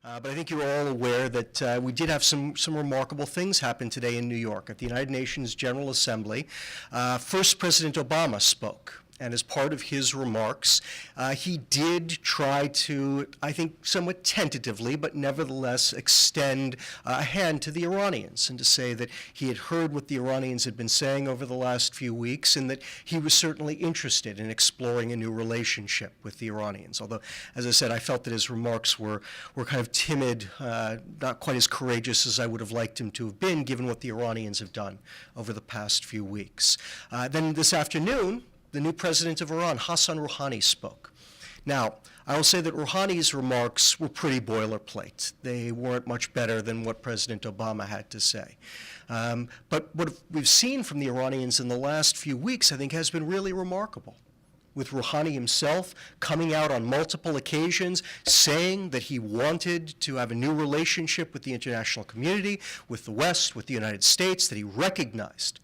But I think you're all aware that we did have some remarkable things happen today in New York at the United Nations General Assembly. First, President Obama spoke. And as part of his remarks, he did try to, I think somewhat tentatively, but nevertheless extend a hand to the Iranians and to say that he had heard what the Iranians had been saying over the last few weeks and that he was certainly interested in exploring a new relationship with the Iranians. Although, as I said, I felt that his remarks were kind of timid, not quite as courageous as I would have liked him to have been, given what the Iranians have done over the past few weeks. Then this afternoon, the new president of Iran, Hassan Rouhani, spoke. Now, I will say that Rouhani's remarks were pretty boilerplate. They weren't much better than what President Obama had to say. But what we've seen from the Iranians in the last few weeks, I think, has been really remarkable. With Rouhani himself coming out on multiple occasions saying that he wanted to have a new relationship with the international community, with the West, with the United States, that he recognized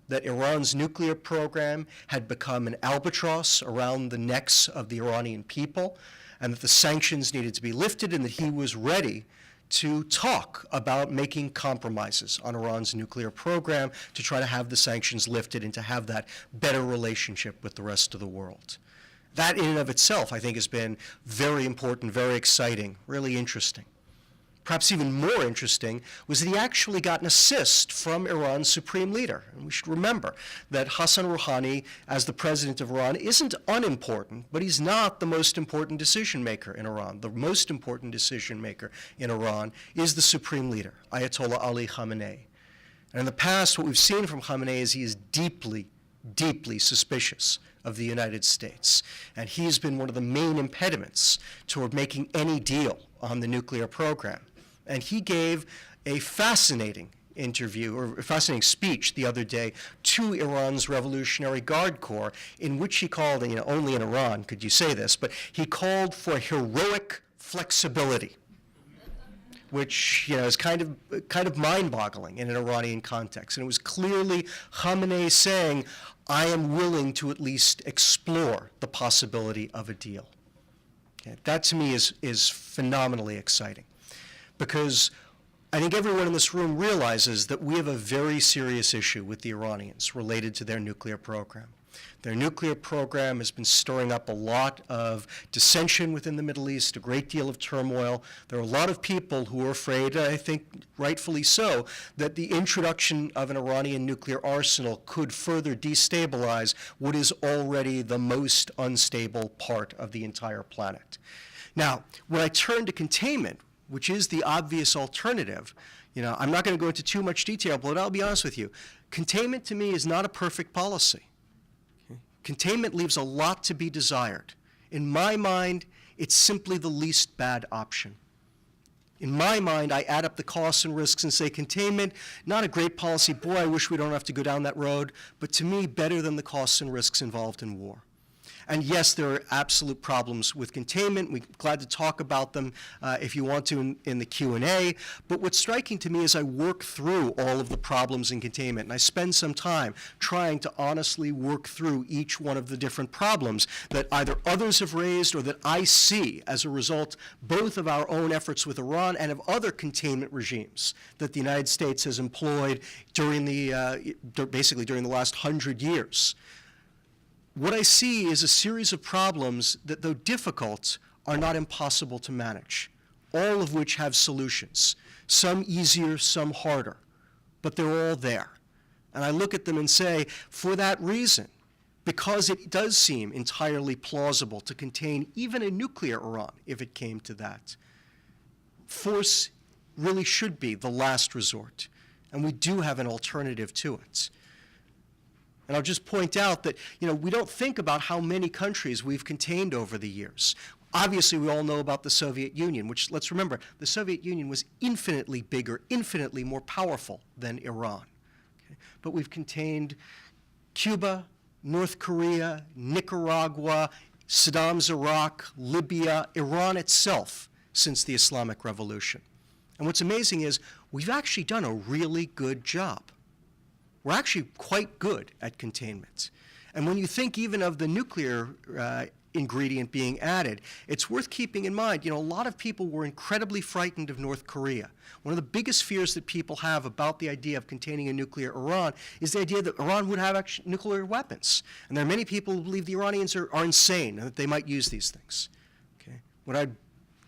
that Iran's nuclear program had become an albatross around the necks of the Iranian people, and that the sanctions needed to be lifted, and that he was ready to talk about making compromises on Iran's nuclear program to try to have the sanctions lifted and to have that better relationship with the rest of the world. That in and of itself, I think, has been very important, very exciting, really interesting. Perhaps even more interesting was that he actually got an assist from Iran's supreme leader. And we should remember that Hassan Rouhani, as the president of Iran, isn't unimportant, but he's not the most important decision maker in Iran. The most important decision maker in Iran is the supreme leader, Ayatollah Ali Khamenei. And in the past, what we've seen from Khamenei is he is deeply, deeply suspicious of the United States. And he's been one of the main impediments toward making any deal on the nuclear program. And he gave a fascinating interview, or a fascinating speech the other day to Iran's Revolutionary Guard Corps, in which he called, and only in Iran could you say this, but he called for heroic flexibility, which is kind of mind-boggling in an Iranian context. And it was clearly Khamenei saying, I am willing to at least explore the possibility of a deal. Okay, that to me is phenomenally exciting, because I think everyone in this room realizes that we have a very serious issue with the Iranians related to their nuclear program. Their nuclear program has been stirring up a lot of dissension within the Middle East, a great deal of turmoil. There are a lot of people who are afraid, I think rightfully so, that the introduction of an Iranian nuclear arsenal could further destabilize what is already the most unstable part of the entire planet. Now, when I turn to containment, which is the obvious alternative, I'm not going to go into too much detail, but I'll be honest with you. Containment to me is not a perfect policy. Containment leaves a lot to be desired. In my mind, it's simply the least bad option. In my mind, I add up the costs and risks and say containment, not a great policy. Boy, I wish we don't have to go down that road. But to me, better than the costs and risks involved in war. And yes, there are absolute problems with containment. We're glad to talk about them if you want to in the Q&A. But what's striking to me is I work through all of the problems in containment, and I spend some time trying to honestly work through each one of the different problems that either others have raised or that I see as a result both of our own efforts with Iran and of other containment regimes that the United States has employed during basically during the last 100 years. What I see is a series of problems that, though difficult, are not impossible to manage, all of which have solutions, some easier, some harder, but they're all there. And I look at them and say, for that reason, because it does seem entirely plausible to contain even a nuclear Iran, if it came to that, force really should be the last resort, and we do have an alternative to it. And I'll just point out that, we don't think about how many countries we've contained over the years. Obviously, we all know about the Soviet Union, which, let's remember, the Soviet Union was infinitely bigger, infinitely more powerful than Iran. Okay? But we've contained Cuba, North Korea, Nicaragua, Saddam's Iraq, Libya, Iran itself since the Islamic Revolution. And what's amazing is we've actually done a really good job. We're actually quite good at containment. And when you think even of the nuclear ingredient being added. It's worth keeping in mind, a lot of people were incredibly frightened of North Korea. One of the biggest fears that people have about the idea of containing a nuclear Iran is the idea that Iran would have nuclear weapons. And there are many people who believe the Iranians are insane and that they might use these things. Okay? What I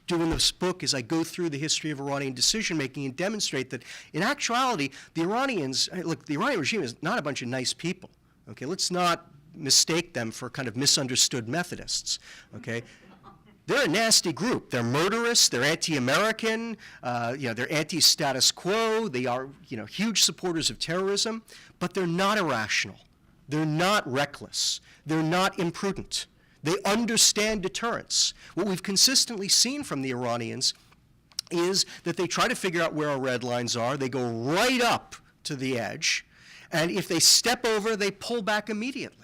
do in this book is I go through the history of Iranian decision-making and demonstrate that in actuality, the Iranian regime is not a bunch of nice people. Okay? Let's not mistake them for kind of misunderstood Methodists, okay? They're a nasty group. They're murderous. They're anti-American. They're anti-status quo. They are, huge supporters of terrorism. But they're not irrational. They're not reckless. They're not imprudent. They understand deterrence. What we've consistently seen from the Iranians is that they try to figure out where our red lines are. They go right up to the edge. And if they step over, they pull back immediately.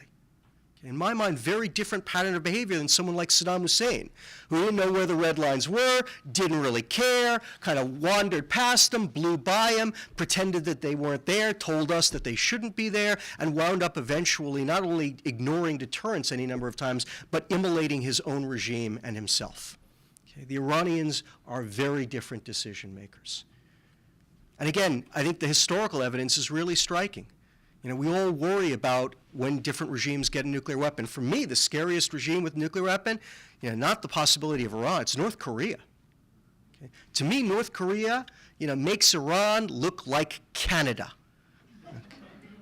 In my mind, very different pattern of behavior than someone like Saddam Hussein, who didn't know where the red lines were, didn't really care, kind of wandered past them, blew by them, pretended that they weren't there, told us that they shouldn't be there, and wound up eventually not only ignoring deterrence any number of times, but immolating his own regime and himself. Okay? The Iranians are very different decision makers. And again, I think the historical evidence is really striking. We all worry about when different regimes get a nuclear weapon. For me, the scariest regime with a nuclear weapon, not the possibility of Iran, it's North Korea. Okay? To me, North Korea, makes Iran look like Canada.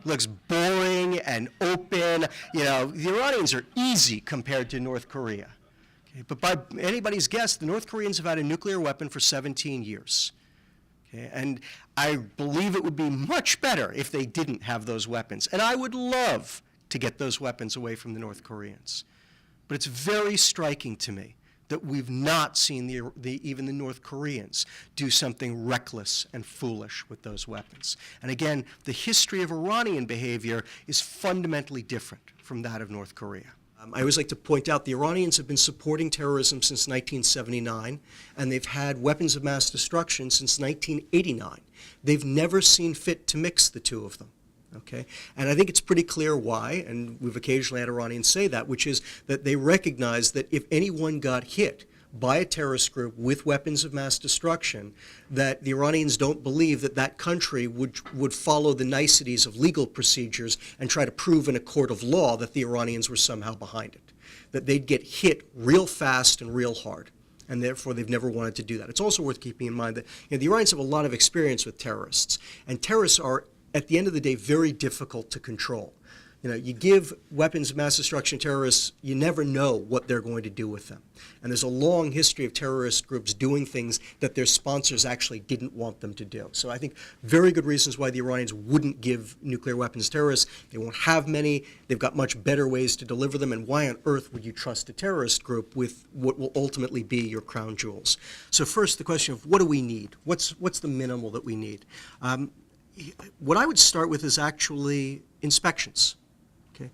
Looks boring and open. The Iranians are easy compared to North Korea. Okay? But by anybody's guess, the North Koreans have had a nuclear weapon for 17 years. Okay, and I believe it would be much better if they didn't have those weapons. And I would love to get those weapons away from the North Koreans. But it's very striking to me that we've not seen even the North Koreans do something reckless and foolish with those weapons. And again, the history of Iranian behavior is fundamentally different from that of North Korea. I always like to point out the Iranians have been supporting terrorism since 1979, and they've had weapons of mass destruction since 1989. They've never seen fit to mix the two of them. Okay? And I think it's pretty clear why, and we've occasionally had Iranians say that, which is that they recognize that if anyone got hit by a terrorist group with weapons of mass destruction, that the Iranians don't believe that that country would follow the niceties of legal procedures and try to prove in a court of law that the Iranians were somehow behind it. That they'd get hit real fast and real hard, and therefore they've never wanted to do that. It's also worth keeping in mind that the Iranians have a lot of experience with terrorists, and terrorists are, at the end of the day, very difficult to control. You give weapons of mass destruction to terrorists, you never know what they're going to do with them. And there's a long history of terrorist groups doing things that their sponsors actually didn't want them to do. So I think very good reasons why the Iranians wouldn't give nuclear weapons to terrorists. They won't have many. They've got much better ways to deliver them. And why on earth would you trust a terrorist group with what will ultimately be your crown jewels? So first, the question of what do we need? What's the minimal that we need? What I would start with is actually inspections. Okay.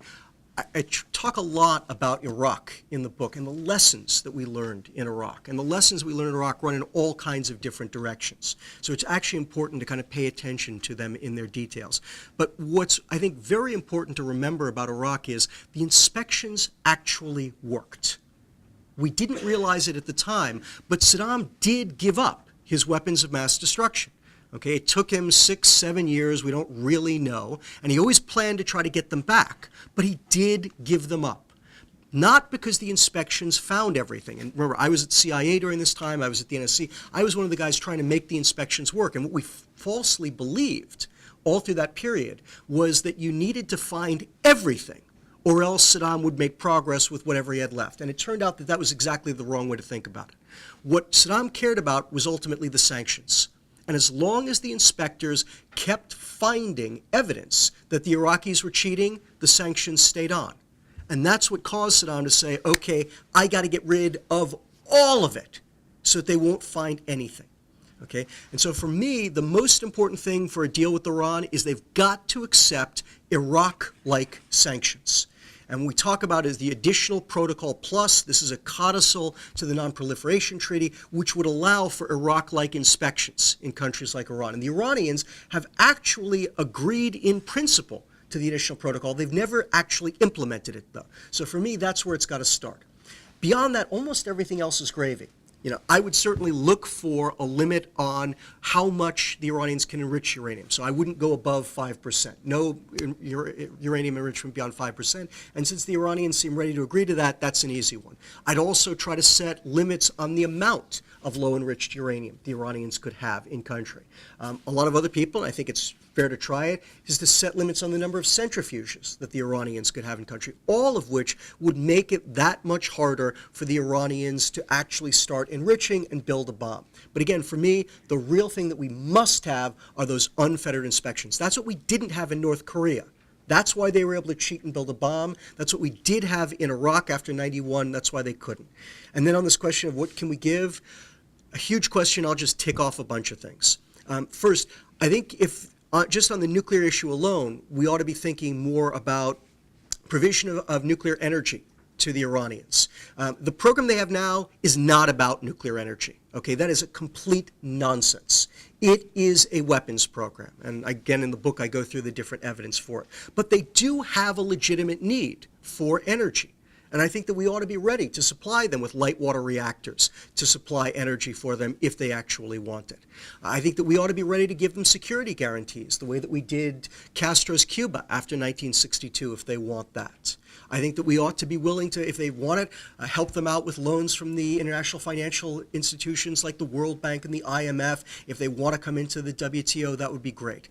I talk a lot about Iraq in the book and the lessons that we learned in Iraq. And the lessons we learned in Iraq run in all kinds of different directions. So it's actually important to kind of pay attention to them in their details. But what's, I think, very important to remember about Iraq is the inspections actually worked. We didn't realize it at the time, but Saddam did give up his weapons of mass destruction. Okay, it took him 6-7 years, we don't really know, and he always planned to try to get them back, but he did give them up. Not because the inspections found everything. And remember, I was at CIA during this time, I was at the NSC, I was one of the guys trying to make the inspections work, and what we falsely believed all through that period was that you needed to find everything, or else Saddam would make progress with whatever he had left. And it turned out that that was exactly the wrong way to think about it. What Saddam cared about was ultimately the sanctions. And as long as the inspectors kept finding evidence that the Iraqis were cheating, the sanctions stayed on. And that's what caused Saddam to say, okay, I got to get rid of all of it so that they won't find anything. Okay? And so for me, the most important thing for a deal with Iran is they've got to accept Iraq-like sanctions. And what we talk about is the additional protocol plus. This is a codicil to the Non-Proliferation Treaty, which would allow for Iraq-like inspections in countries like Iran. And the Iranians have actually agreed in principle to the additional protocol. They've never actually implemented it, though. So for me, that's where it's got to start. Beyond that, almost everything else is gravy. I would certainly look for a limit on how much the Iranians can enrich uranium. So I wouldn't go above 5%. No uranium enrichment beyond 5%. And since the Iranians seem ready to agree to that, that's an easy one. I'd also try to set limits on the amount of low-enriched uranium the Iranians could have in country. A lot of other people, and I think it's fair to try it, is to set limits on the number of centrifuges that the Iranians could have in country, all of which would make it that much harder for the Iranians to actually start enriching and build a bomb. But again, for me, the real thing that we must have are those unfettered inspections. That's what we didn't have in North Korea. That's why they were able to cheat and build a bomb. That's what we did have in Iraq after 91. That's why they couldn't. And then on this question of what can we give, a huge question, I'll just tick off a bunch of things. First, I think if just on the nuclear issue alone, we ought to be thinking more about provision of nuclear energy to the Iranians. The program they have now is not about nuclear energy. Okay, that is a complete nonsense. It is a weapons program. And again, in the book, I go through the different evidence for it. But they do have a legitimate need for energy. And I think that we ought to be ready to supply them with light water reactors to supply energy for them if they actually want it. I think that we ought to be ready to give them security guarantees, the way that we did Castro's Cuba after 1962 if they want that. I think that we ought to be willing to, if they want it, help them out with loans from the international financial institutions like the World Bank and the IMF. If they want to come into the WTO, that would be great.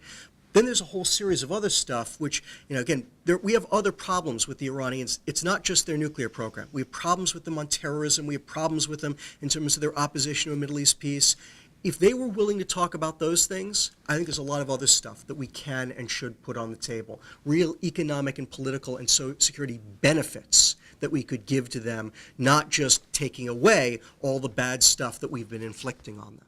Then there's a whole series of other stuff which, again, we have other problems with the Iranians. It's not just their nuclear program. We have problems with them on terrorism. We have problems with them in terms of their opposition to a Middle East peace. If they were willing to talk about those things, I think there's a lot of other stuff that we can and should put on the table. Real economic and political and security benefits that we could give to them, not just taking away all the bad stuff that we've been inflicting on them.